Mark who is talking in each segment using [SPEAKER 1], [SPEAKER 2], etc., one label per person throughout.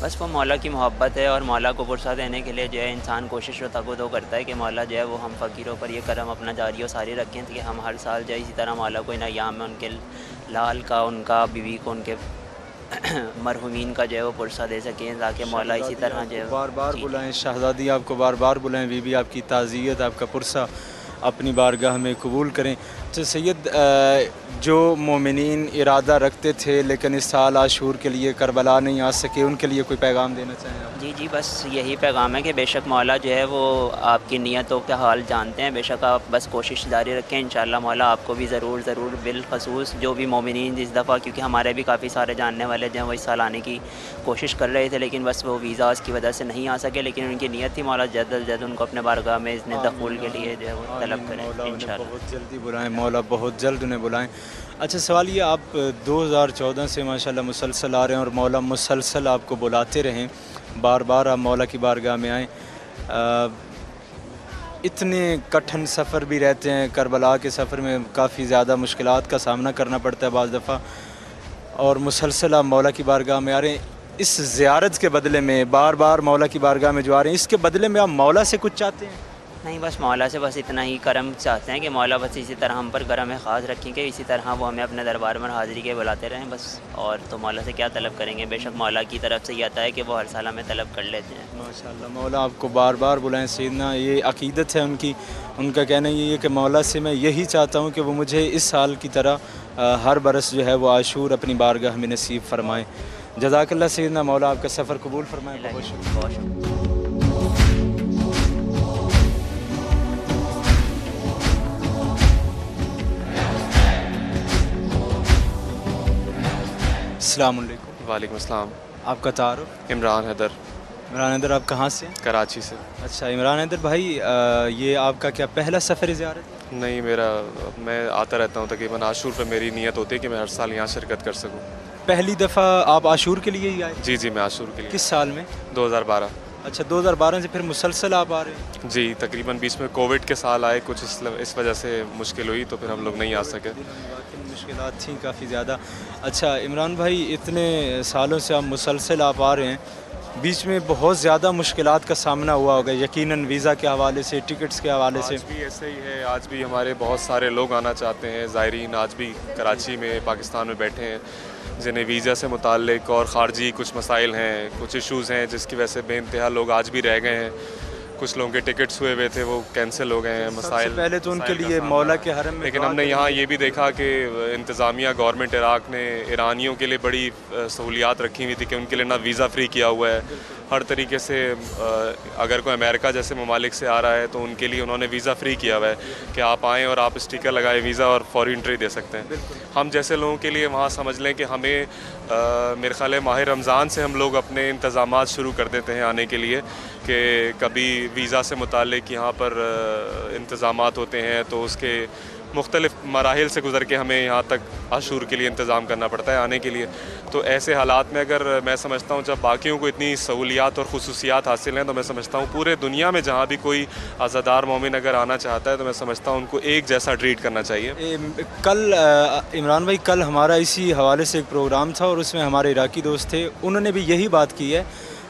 [SPEAKER 1] بس وہ مولا کی محبت ہے، اور مولا کو پرسہ دینے کے لیے جو ہے انسان کوشش و تگ کرتا ہے کہ مولا جو ہے وہ ہم فقیروں پر یہ کرم اپنا جاری و ساری رکھیں کہ ہم ہر سال جو ہے اسی طرح مولا کو ان ایام میں ان کے لال کا، ان کا بیوی کو، ان کے مرحومین کا جو ہے وہ پرسہ دے سکیں، تاکہ مولا اسی طرح جو ہے
[SPEAKER 2] بار بار
[SPEAKER 1] جی
[SPEAKER 2] بلائیں، شہزادی آپ کو بار بار بلائیں، بی بی آپ کی تعزیت، آپ کا پرسہ اپنی بارگاہ میں قبول کریں۔ تو سید، جو مومنین ارادہ رکھتے تھے لیکن اس سال عاشور کے لیے کربلا نہیں آ سکے، ان کے لیے کوئی پیغام دینا چاہیں آپ؟
[SPEAKER 1] جی جی، بس یہی پیغام ہے کہ بے شک مولا جو ہے وہ آپ کی نیتوں کا حال جانتے ہیں، بے شک آپ بس کوشش جاری رکھیں، انشاءاللہ مولا آپ کو بھی ضرور بالخصوص جو بھی مومنین اس دفعہ، کیونکہ ہمارے بھی کافی سارے جاننے والے جو ہیں وہ اس سال آنے کی کوشش کر رہے تھے، لیکن بس وہ ویزاز کی وجہ سے نہیں آ سکے، لیکن ان کی نیت تھی مولا جلد از جلد ان کو اپنے بارگاہ میں اذن دخول کے لیے جو ہے وہ طلب کریں
[SPEAKER 2] مولا انہیں
[SPEAKER 1] انشاءاللہ۔
[SPEAKER 2] بہت جلدی بلائیں، مولا بہت جلد انہیں بلائیں۔ اچھا، سوال یہ، آپ 2014 سے ماشاءاللہ مسلسل آ رہے ہیں اور مولا مسلسل آپ کو بلاتے رہیں، بار بار آپ مولا کی بارگاہ میں آئیں۔ اتنے کٹھن سفر بھی رہتے ہیں، کربلا کے سفر میں کافی زیادہ مشکلات کا سامنا کرنا پڑتا ہے بعض دفعہ، اور مسلسل آپ مولا کی بارگاہ میں آ رہے ہیں۔ اس زیارت کے بدلے میں، بار بار مولا کی بارگاہ میں جو آ رہے ہیں، اس کے بدلے میں آپ مولا سے کچھ چاہتے ہیں؟
[SPEAKER 1] نہیں، بس مولا سے بس اتنا ہی کرم چاہتے ہیں کہ مولا بس اسی طرح ہم پر کرم خاص رکھیں کہ اسی طرح وہ ہمیں اپنے دربار میں حاضری کے بلاتے رہیں بس، اور تو مولا سے کیا طلب کریں گے، بے شک مولا کی طرف سے یہ آتا ہے کہ وہ ہر سال ہمیں طلب کر لیتے ہیں۔
[SPEAKER 2] ماشاءاللہ، مولا آپ کو بار بار بلائیں سیدنا، یہ عقیدت ہے ان کی، ان کا کہنا یہ ہے کہ مولا سے میں یہی چاہتا ہوں کہ وہ مجھے اس سال کی طرح ہر برس جو ہے وہ عاشور اپنی بارگاہ میں نصیب فرمائیں۔ جزاک اللہ سیدنا، مولا آپ کا سفر قبول فرمائیں۔ بہت شکریہ۔
[SPEAKER 1] بہت شکریہ۔
[SPEAKER 2] السلام علیکم۔
[SPEAKER 3] وعلیکم السلام۔
[SPEAKER 2] آپ کا تعارف؟
[SPEAKER 3] عمران حیدر،
[SPEAKER 2] عمران حیدر، آپ کہاں سے ہیں؟
[SPEAKER 3] کراچی سے۔
[SPEAKER 2] اچھا عمران حیدر بھائی، یہ آپ کا کیا پہلا سفر زیارت؟
[SPEAKER 3] نہیں، میں آتا رہتا ہوں تقریباً، عاشور پہ میری نیت ہوتی ہے کہ میں ہر سال یہاں شرکت کر سکوں۔
[SPEAKER 2] پہلی دفعہ آپ عاشور کے لیے ہی آئے؟
[SPEAKER 3] جی جی، میں عاشور کے لیے۔
[SPEAKER 2] کس سال میں؟
[SPEAKER 3] 2012۔
[SPEAKER 2] اچھا، 2012 سے پھر مسلسل آپ آ رہے ہیں؟
[SPEAKER 3] جی، تقریباً بیچ میں کووڈ کے سال آئے، کچھ اس وجہ سے مشکل ہوئی تو پھر ہم لوگ نہیں آ سکے۔
[SPEAKER 2] واقعی مشکلات تھیں کافی زیادہ۔ اچھا عمران بھائی، اتنے سالوں سے آپ مسلسل آپ آ رہے ہیں، بیچ میں بہت زیادہ مشکلات کا سامنا ہوا ہوگا یقیناً، ویزا کے حوالے سے، ٹکٹس کے حوالے سے۔
[SPEAKER 3] آج بھی ایسے ہی ہے، آج بھی ہمارے بہت سارے لوگ آنا چاہتے ہیں، زائرین آج بھی کراچی میں، پاکستان میں بیٹھے ہیں، جنہیں ویزا سے متعلق اور خارجی کچھ مسائل ہیں، کچھ ایشوز ہیں، جس کی وجہ سے بے انتہا لوگ آج بھی رہ گئے ہیں۔ کچھ لوگوں کے ٹکٹس ہوئے ہوئے تھے، وہ کینسل ہو گئے ہیں۔ مسائل،
[SPEAKER 2] سب سے پہلے تو ان کے لیے مولا کے حرم میں،
[SPEAKER 3] لیکن ہم نے یہاں یہ بھی دیکھا کہ انتظامیہ گورنمنٹ عراق نے ایرانیوں کے لیے بڑی سہولیات رکھی ہوئی تھی کہ ان کے لیے نہ ویزا فری کیا ہوا ہے، ہر طریقے سے اگر کوئی امریکہ جیسے ممالک سے آ رہا ہے تو ان کے لیے انہوں نے ویزا فری کیا ہوا ہے کہ آپ آئیں اور آپ اسٹیکر لگائیں ویزا اور فوری انٹری دے سکتے ہیں۔ ہم جیسے لوگوں کے لیے وہاں سمجھ لیں کہ ہمیں میرے خیال ہے ماہ رمضان سے ہم لوگ اپنے انتظامات شروع کر دیتے ہیں آنے کے لیے، کہ کبھی ویزا سے متعلق یہاں پر انتظامات ہوتے ہیں تو اس کے مختلف مراحل سے گزر کے ہمیں یہاں تک عاشور کے لیے انتظام کرنا پڑتا ہے آنے کے لیے۔ تو ایسے حالات میں اگر میں سمجھتا ہوں جب باقیوں کو اتنی سہولیات اور خصوصیات حاصل ہیں تو میں سمجھتا ہوں پورے دنیا میں جہاں بھی کوئی عزادار مومن اگر آنا چاہتا ہے تو میں سمجھتا ہوں ان کو ایک جیسا ٹریٹ کرنا چاہیے۔
[SPEAKER 2] کل عمران بھائی، کل ہمارا اسی حوالے سے ایک پروگرام تھا اور اس میں ہمارے عراقی دوست تھے، انہوں نے بھی یہی بات کی ہے،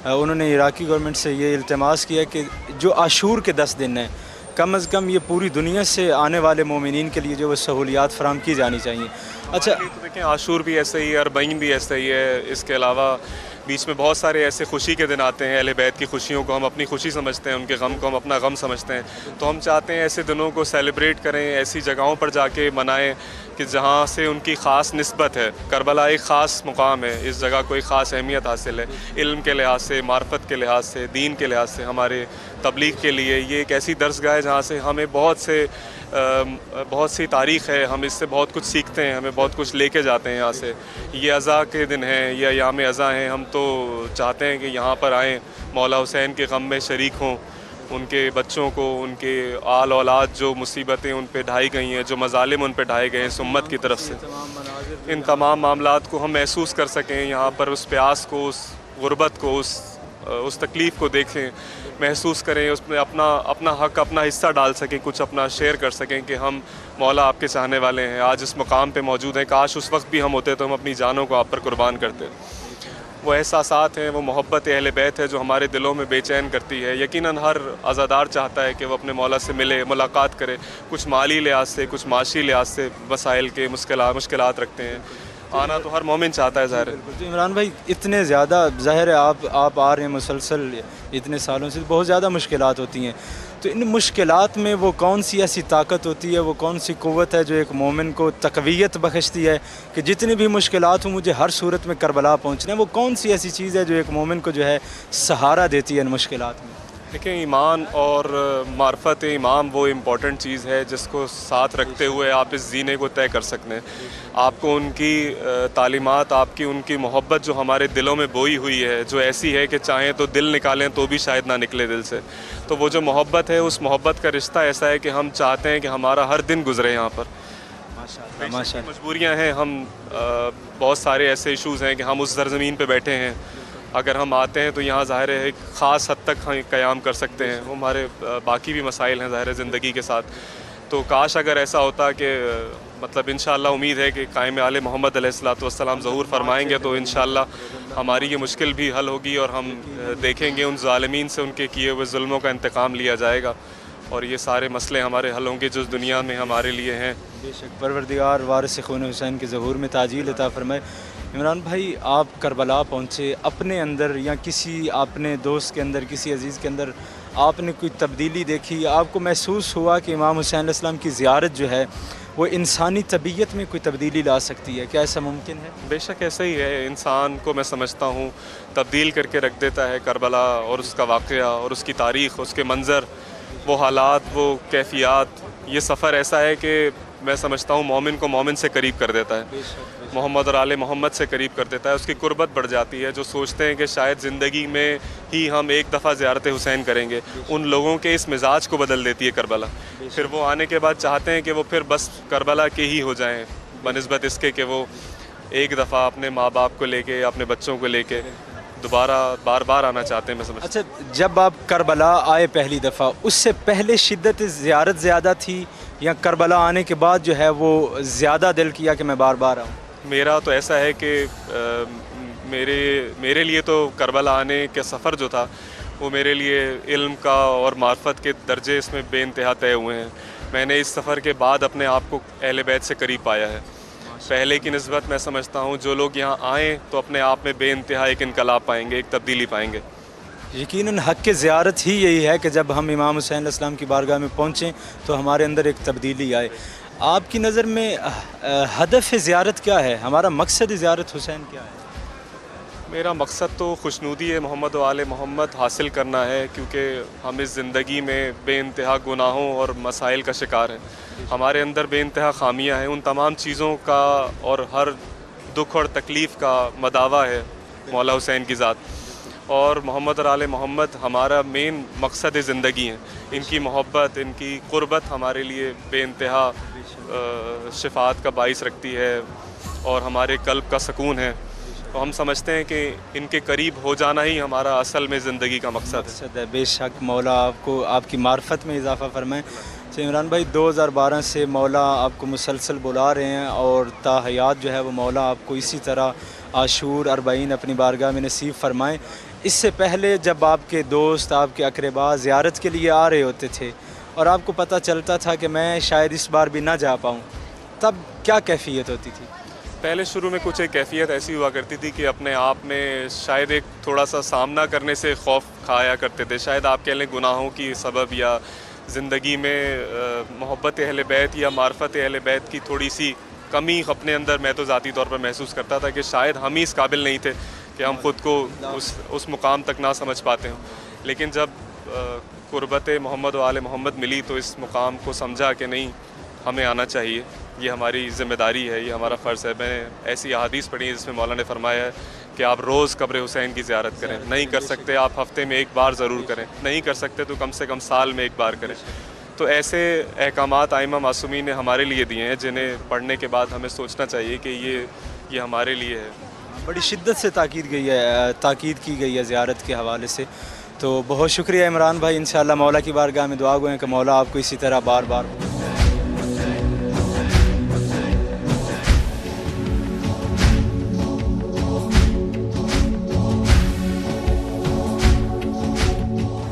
[SPEAKER 2] انہوں نے عراقی گورنمنٹ سے یہ التماس کیا کہ جو عاشور کے 10 دن ہیں کم از کم یہ پوری دنیا سے آنے والے مومنین کے لیے جو وہ سہولیات فراہم کی جانی چاہیے۔ اچھا
[SPEAKER 3] دیکھیں، عاشور بھی ایسے ہی ہے، اربعین بھی ایسے ہی ہے، اس کے علاوہ بیچ میں بہت سارے ایسے خوشی کے دن آتے ہیں، اہل بیت کی خوشیوں کو ہم اپنی خوشی سمجھتے ہیں، ان کے غم کو ہم اپنا غم سمجھتے ہیں، تو ہم چاہتے ہیں ایسے دنوں کو سیلیبریٹ کریں، ایسی جگہوں پر جا کے منائیں کہ جہاں سے ان کی خاص نسبت ہے۔ کربلا ایک خاص مقام ہے، اس جگہ کو ایک خاص اہمیت حاصل ہے، علم کے لحاظ سے، معرفت کے لحاظ سے، دین کے لحاظ سے، ہمارے تبلیغ کے لیے یہ ایک ایسی درسگاہ ہے جہاں سے ہمیں بہت سی تاریخ ہے، ہم اس سے بہت کچھ سیکھتے ہیں، ہمیں بہت کچھ لے کے جاتے ہیں یہاں سے۔ یہ عزا کے دن ہیں، یہ ایام عزا ہیں، ہم تو چاہتے ہیں کہ یہاں پر آئیں، مولا حسین کے غم میں شریک ہوں، ان کے بچوں کو، ان کے آل اولاد جو مصیبتیں ان پہ ڈھائی گئی ہیں، جو مظالم ان پہ ڈھائے گئے ہیں اس امت کی طرف سے، ان تمام معاملات کو ہم محسوس کر سکیں، یہاں پر اس پیاس کو، اس غربت کو، اس تکلیف کو دیکھیں، محسوس کریں، اس میں اپنا حق، اپنا حصہ ڈال سکیں، کچھ اپنا شیئر کر سکیں کہ ہم مولا آپ کے چاہنے والے ہیں، آج اس مقام پہ موجود ہیں، کاش اس وقت بھی ہم ہوتے تو ہم اپنی جانوں کو آپ پر قربان کرتے۔ وہ احساسات ہیں، وہ محبت اہل بیت ہے جو ہمارے دلوں میں بے چین کرتی ہے۔ یقیناً ہر عزادار چاہتا ہے کہ وہ اپنے مولا سے ملے، ملاقات کرے، کچھ مالی لحاظ سے، کچھ معاشی لحاظ سے مسائل کے مشکلات رکھتے ہیں، آنا تو ہر مومن چاہتا ہے ظاہر ہے۔
[SPEAKER 2] تو عمران بھائی اتنے زیادہ ظاہر ہے آپ آ رہے ہیں مسلسل اتنے سالوں سے، بہت زیادہ مشکلات ہوتی ہیں، تو ان مشکلات میں وہ کون سی ایسی طاقت ہوتی ہے، وہ کون سی قوت ہے جو ایک مومن کو تقویت بخشتی ہے کہ جتنی بھی مشکلات ہوں مجھے ہر صورت میں کربلا پہنچنا ہے؟ وہ کون سی ایسی چیز ہے جو ایک مومن کو جو ہے سہارا دیتی ہے ان مشکلات میں؟
[SPEAKER 3] دیکھیں، ایمان اور معرفت امام وہ امپورٹنٹ چیز ہے جس کو ساتھ رکھتے ہوئے آپ اس زینے کو طے کر سکتے ہیں۔ آپ کو ان کی تعلیمات، آپ کی ان کی محبت جو ہمارے دلوں میں بوئی ہوئی ہے، جو ایسی ہے کہ چاہیں تو دل نکالیں تو بھی شاید نہ نکلے دل سے، تو وہ جو محبت ہے، اس محبت کا رشتہ ایسا ہے کہ ہم چاہتے ہیں کہ ہمارا ہر دن گزرے یہاں پر۔
[SPEAKER 2] ماشاء
[SPEAKER 3] مجبوریاں ہیں، ہم بہت سارے ایسے ایشوز ہیں کہ ہم اس سرزمین پہ بیٹھے ہیں، اگر ہم آتے ہیں تو یہاں ظاہر ہے ایک خاص حد تک ہم قیام کر سکتے ہیں، وہ ہمارے باقی بھی مسائل ہیں ظاہر ہے زندگی کے ساتھ، تو کاش اگر ایسا ہوتا کہ مطلب انشاءاللہ امید ہے کہ قائم آل محمد علیہ الصلوۃ والسلام ظہور فرمائیں گے تو انشاءاللہ ہماری یہ مشکل بھی حل ہوگی اور ہم دیکھیں گے ان ظالمین سے ان کے کیے ہوئے ظلموں کا انتقام لیا جائے گا اور یہ سارے مسئلے ہمارے حل ہوں گے جو اس دنیا میں ہمارے لیے ہیں۔
[SPEAKER 2] بے شک پروردگار وارث خون حسین کے ظہور میں تعجیل عطا فرمائے۔ عمران بھائی، آپ کربلا پہنچے، اپنے اندر یا کسی اپنے دوست کے اندر، کسی عزیز کے اندر آپ نے کوئی تبدیلی دیکھی؟ آپ کو محسوس ہوا کہ امام حسین علیہ السلام کی زیارت جو ہے وہ انسانی طبیعت میں کوئی تبدیلی لا سکتی ہے؟ کیا ایسا ممکن ہے؟
[SPEAKER 3] بے شک ایسا ہی ہے، انسان کو میں سمجھتا ہوں تبدیل کر کے رکھ دیتا ہے کربلا اور اس کا واقعہ اور اس کی تاریخ، اس کے منظر، وہ حالات، وہ کیفیات۔ یہ سفر ایسا ہے کہ میں سمجھتا ہوں مومن کو مومن سے قریب کر دیتا ہے، محمد اور آل محمد سے قریب کر دیتا ہے، اس کی قربت بڑھ جاتی ہے۔ جو سوچتے ہیں کہ شاید زندگی میں ہی ہم ایک دفعہ زیارت حسین کریں گے، ان لوگوں کے اس مزاج کو بدل دیتی ہے کربلا۔ پھر وہ آنے کے بعد چاہتے ہیں کہ وہ پھر بس کربلا کے ہی ہو جائیں، بنسبت اس کے کہ وہ ایک دفعہ اپنے ماں باپ کو لے کے، اپنے بچوں کو لے کے دوبارہ بار بار آنا چاہتے ہیں، میں سمجھتا ہوں۔
[SPEAKER 2] اچھا، جب آپ کربلا آئے پہلی دفعہ، اس سے پہلے شدت زیارت زیادہ تھی یا کربلا آنے کے بعد جو ہے وہ زیادہ دل کیا کہ میں بار بار آؤں؟
[SPEAKER 3] میرا تو ایسا ہے کہ میرے لیے تو کربلا آنے کا سفر جو تھا وہ میرے لیے علم کا اور معرفت کے درجے اس میں بے انتہا طے ہوئے ہیں۔ میں نے اس سفر کے بعد اپنے آپ کو اہل بیت سے قریب پایا ہے۔ پہلے کی نسبت میں سمجھتا ہوں جو لوگ یہاں آئیں تو اپنے آپ میں بے انتہا ایک انقلاب پائیں گے، ایک تبدیلی پائیں گے۔
[SPEAKER 2] یقیناً حق کے زیارت ہی یہی ہے کہ جب ہم امام حسین علیہ السلام کی بارگاہ میں پہنچیں تو ہمارے اندر ایک تبدیلی آئے۔ آپ کی نظر میں ہدف زیارت کیا ہے؟ ہمارا مقصد زیارت حسین کیا ہے؟
[SPEAKER 3] میرا مقصد تو خوشنودی محمد و آل محمد حاصل کرنا ہے، کیونکہ ہم اس زندگی میں بے انتہا گناہوں اور مسائل کا شکار ہیں، ہمارے اندر بے انتہا خامیاں ہیں، ان تمام چیزوں کا اور ہر دکھ اور تکلیف کا مداوع ہے مولا حسین کی ذات، اور محمد اور آل محمد ہمارا مین مقصد زندگی ہیں۔ ان کی محبت، ان کی قربت ہمارے لیے بے انتہا شفاعت کا باعث رکھتی ہے اور ہمارے قلب کا سکون ہے، تو ہم سمجھتے ہیں کہ ان کے قریب ہو جانا ہی ہمارا اصل میں زندگی کا مقصد ہے۔
[SPEAKER 2] بے شک مولا آپ کو آپ کی معرفت میں اضافہ فرمائیں۔ عمران بھائی، 2012 سے مولا آپ کو مسلسل بلا رہے ہیں اور تا حیات جو ہے وہ مولا آپ کو اسی طرح عاشور 40 اپنی بارگاہ میں نصیب فرمائیں۔ اس سے پہلے جب آپ کے دوست، آپ کے اقربا زیارت کے لیے آ رہے ہوتے تھے اور آپ کو پتہ چلتا تھا کہ میں شاید اس بار بھی نہ جا پاؤں، تب کیا کیفیت ہوتی تھی؟
[SPEAKER 3] پہلے شروع میں کچھ ایک کیفیت ایسی ہوا کرتی تھی کہ اپنے آپ میں شاید ایک تھوڑا سا سامنا کرنے سے خوف کھایا کرتے تھے، شاید آپ کہہ لیں گناہوں کی سبب یا زندگی میں محبت اہل بیت یا معرفت اہل بیت کی تھوڑی سی کمی اپنے اندر میں تو ذاتی طور پر محسوس کرتا تھا کہ شاید ہم ہی اس قابل نہیں تھے کہ ہم خود کو اس مقام تک نہ سمجھ پاتے ہوں، لیکن جب قربت محمد و آل محمد ملی تو اس مقام کو سمجھا کہ نہیں، ہمیں آنا چاہیے، یہ ہماری ذمہ داری ہے، یہ ہمارا فرض ہے۔ میں نے ایسی احادیث پڑھی جس میں مولا نے فرمایا ہے کہ آپ روز قبر حسین کی زیارت کریں، نہیں کر سکتے آپ ہفتے میں ایک بار ضرور کریں، نہیں کر سکتے تو کم سے کم سال میں ایک بار کریں۔ تو ایسے احکامات ائمہ معصومین نے ہمارے لیے دیے ہیں جنہیں پڑھنے کے بعد ہمیں سوچنا چاہیے کہ یہ ہمارے لیے ہے۔
[SPEAKER 2] بڑی شدت سے تاکید کی گئی ہے زیارت کے حوالے سے، تو بہت شکریہ عمران بھائی۔ انشاءاللہ مولا کی بارگاہ میں دعا گوئیں کہ مولا آپ کو اسی طرح بار بار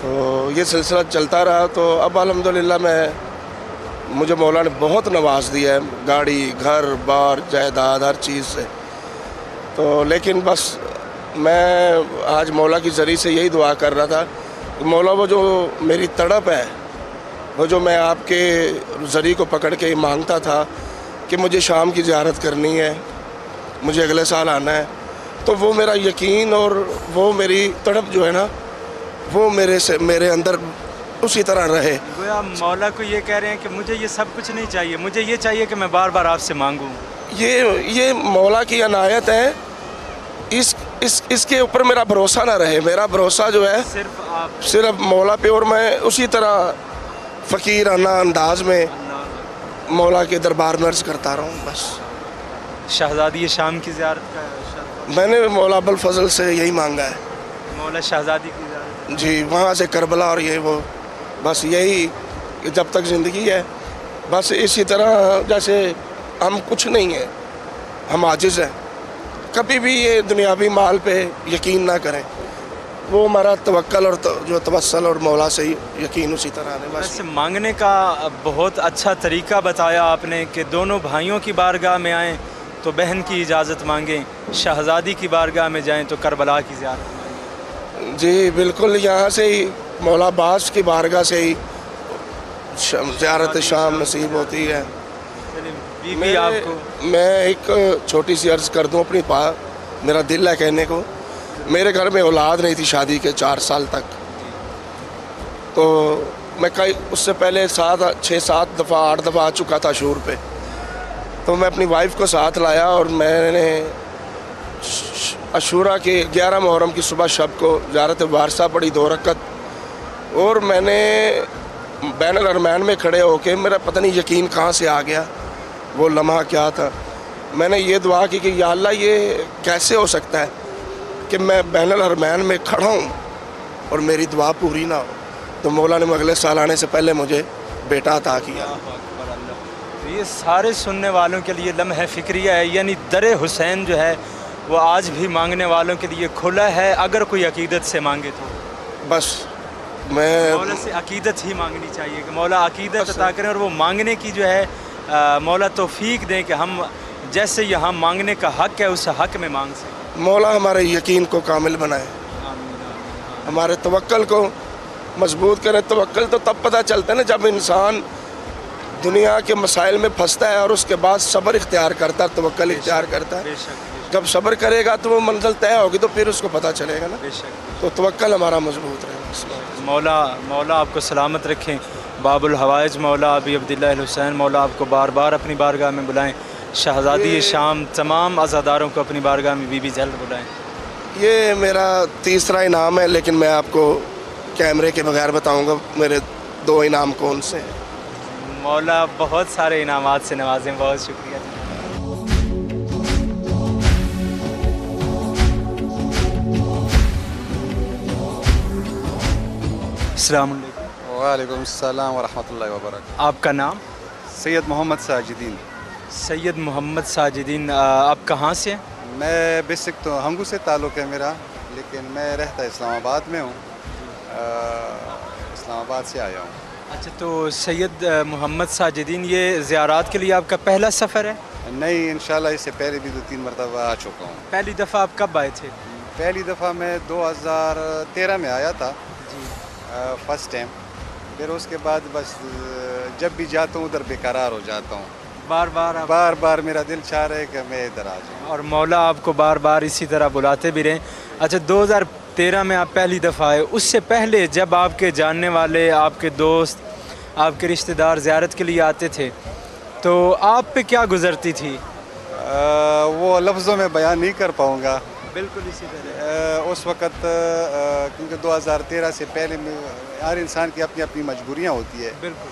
[SPEAKER 4] تو یہ سلسلہ چلتا رہا. تو اب الحمدللہ مجھے مولا نے بہت نواز دیا ہے, گاڑی, گھر بار, جائیداد, ہر چیز سے. تو لیکن بس میں آج مولا کی ذریعے سے یہی دعا کر رہا تھا کہ مولا وہ جو میری تڑپ ہے, وہ جو میں آپ کے ذریعے کو پکڑ کے مانگتا تھا کہ مجھے شام کی زیارت کرنی ہے, مجھے اگلے سال آنا ہے, تو وہ میرا یقین اور وہ میری تڑپ جو ہے نا, وہ میرے اندر اسی طرح رہے.
[SPEAKER 2] گویا مولا کو یہ کہہ رہے ہیں کہ مجھے یہ سب کچھ نہیں چاہیے, مجھے یہ چاہیے کہ میں بار بار آپ سے مانگوں.
[SPEAKER 4] یہ مولا کی عنایت ہے, اس کے اوپر میرا بھروسہ نہ رہے. میرا بھروسہ جو ہے صرف مولا پہ, اور میں اسی طرح فقیرانہ انداز میں مولا کے دربار میں عرض کرتا رہا ہوں. بس
[SPEAKER 2] شہزادی شام کی زیارت کا
[SPEAKER 4] میں نے مولا ابوالفضل سے یہی مانگا ہے,
[SPEAKER 2] مولا شہزادی کی زیارت.
[SPEAKER 4] جی, وہاں سے کربلا اور یہ وہ, بس یہی کہ جب تک زندگی ہے بس اسی طرح جیسے ہم کچھ نہیں ہیں, ہم عاجز ہیں. کبھی بھی یہ دنیاوی مال پہ یقین نہ کریں, وہ ہمارا توکل اور جو توسل اور مولا سے یقین اسی طرح ہے. بس
[SPEAKER 2] ویسے مانگنے کا بہت اچھا طریقہ بتایا آپ نے کہ دونوں بھائیوں کی بارگاہ میں آئیں تو بہن کی اجازت مانگیں, شہزادی کی بارگاہ میں جائیں تو کربلا کی زیارت مانگیں.
[SPEAKER 4] جی بالکل, یہاں سے ہی مولا عباس کی بارگاہ سے ہی زیارت شام نصیب ہوتی ہے.
[SPEAKER 2] بی آپ کو
[SPEAKER 4] میں ایک چھوٹی سی عرض کر دوں اپنی میرا دل ہے کہنے کو. میرے گھر میں اولاد نہیں تھی شادی کے 4 سال تک, تو میں اس سے پہلے 6-7 دفعہ 8 دفعہ آ چکا تھا شور پہ. تو میں اپنی وائف کو ساتھ لایا اور میں نے عاشوراء کے 11 محرم کی صبح شب کو زیارت وارثہ پڑھی 2 رکعت, اور میں نے بین الحرمین میں کھڑے ہو کے میرا پتہ نہیں یقین کہاں سے آ گیا, وہ لمحہ کیا تھا. میں نے یہ دعا کی کہ یا اللہ یہ کیسے ہو سکتا ہے کہ میں بین الحرمین میں کھڑا ہوں اور میری دعا پوری نہ ہو. تو مولا نے اگلے سال آنے سے پہلے مجھے بیٹا عطا کیا.
[SPEAKER 2] یہ سارے سننے والوں کے لیے لمحہ فکریہ ہے, یعنی در حسین جو ہے وہ آج بھی مانگنے والوں کے لیے کھلا ہے, اگر کوئی عقیدت سے مانگے تو.
[SPEAKER 4] بس میں
[SPEAKER 2] مولا سے عقیدت ہی مانگنی چاہیے کہ مولا عقیدت عطا کریں, اور وہ مانگنے کی جو ہے مولا توفیق دیں کہ ہم جیسے یہاں مانگنے کا حق ہے اس حق میں مانگ سکیں.
[SPEAKER 4] مولا ہمارے یقین کو کامل بنائے, ہمارے توکل کو مضبوط کرے. توکل تو تب پتہ چلتا ہے نا جب انسان دنیا کے مسائل میں پھنستا ہے اور اس کے بعد صبر اختیار کرتا ہے, توکل اختیار کرتا ہے. جب صبر کرے گا تو وہ منزل طے ہوگی, تو پھر اس کو پتہ چلے گا نا. تو توکل ہمارا مضبوط رہے.
[SPEAKER 2] مولا آپ کو سلامت رکھیں. باب الحوائج مولا ابی عبداللہ الحسین, مولا آپ کو بار بار اپنی بارگاہ میں بلائیں. شہزادی شام تمام عزاداروں کو اپنی بارگاہ میں بی جلد بلائیں.
[SPEAKER 4] یہ میرا 3را انعام ہے, لیکن میں آپ کو کیمرے کے بغیر بتاؤں گا میرے 2 انعام کون سے ہیں.
[SPEAKER 2] مولا بہت سارے انعامات سے نوازیں. بہت شکریہ. السلام علیکم.
[SPEAKER 5] وعلیکم السلام ورحمۃ اللہ وبرکاتہ.
[SPEAKER 2] آپ کا نام؟
[SPEAKER 5] سید محمد ساجدین.
[SPEAKER 2] سید محمد ساجدین, آپ کہاں سے ہیں؟
[SPEAKER 5] میں بیسک تو ہنگو سے تعلق ہے میرا, لیکن میں رہتا اسلام آباد میں ہوں. اسلام آباد سے آیا ہوں.
[SPEAKER 2] اچھا, تو سید محمد ساجدین یہ زیارات کے لیے آپ کا پہلا سفر ہے؟
[SPEAKER 5] نہیں, انشاءاللہ اس سے پہلے بھی 2-3 مرتبہ آ چکا ہوں.
[SPEAKER 2] پہلی دفعہ آپ کب آئے تھے؟
[SPEAKER 5] پہلی دفعہ میں 2013 میں آیا تھا فرسٹ ٹائم. پھر اس کے بعد بس جب بھی جاتا ہوں ادھر بے قرار ہو جاتا ہوں. بار بار میرا دل چاہ رہا ہے کہ میں ادھر آ جاؤں,
[SPEAKER 2] اور مولا آپ کو بار بار اسی طرح بلاتے بھی رہیں. اچھا, 2013 میں آپ پہلی دفعہ آئے, اس سے پہلے جب آپ کے جاننے والے, آپ کے دوست, آپ کے رشتہ دار زیارت کے لیے آتے تھے تو آپ پہ کیا گزرتی تھی؟
[SPEAKER 5] وہ لفظوں میں بیان نہیں کر پاؤں گا.
[SPEAKER 2] بالکل اسی طرح
[SPEAKER 5] اس وقت کیونکہ 2013 سے پہلے ہر انسان کی اپنی اپنی مجبوریاں ہوتی ہے.
[SPEAKER 2] بالکل.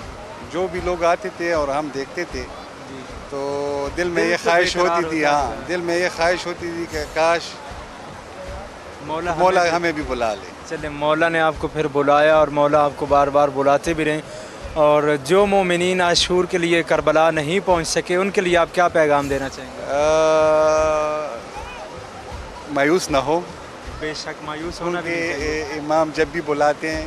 [SPEAKER 5] جو بھی لوگ آتے تھے اور ہم دیکھتے تھے تو دل میں یہ خواہش ہوتی تھی, دل میں یہ خواہش ہوتی تھی کہ کاش مولا ہمیں بھی بلا لے.
[SPEAKER 2] چلے, مولا نے آپ کو پھر بلایا اور مولا آپ کو بار بار بلاتے بھی رہیں. اور جو مومنین عاشور کے لیے کربلا نہیں پہنچ سکے ان کے لیے آپ کیا پیغام دینا چاہیں گے؟
[SPEAKER 5] مایوس نہ ہو.
[SPEAKER 2] بے شک مایوس ہونا بھی
[SPEAKER 5] امام جب بھی بلاتے ہیں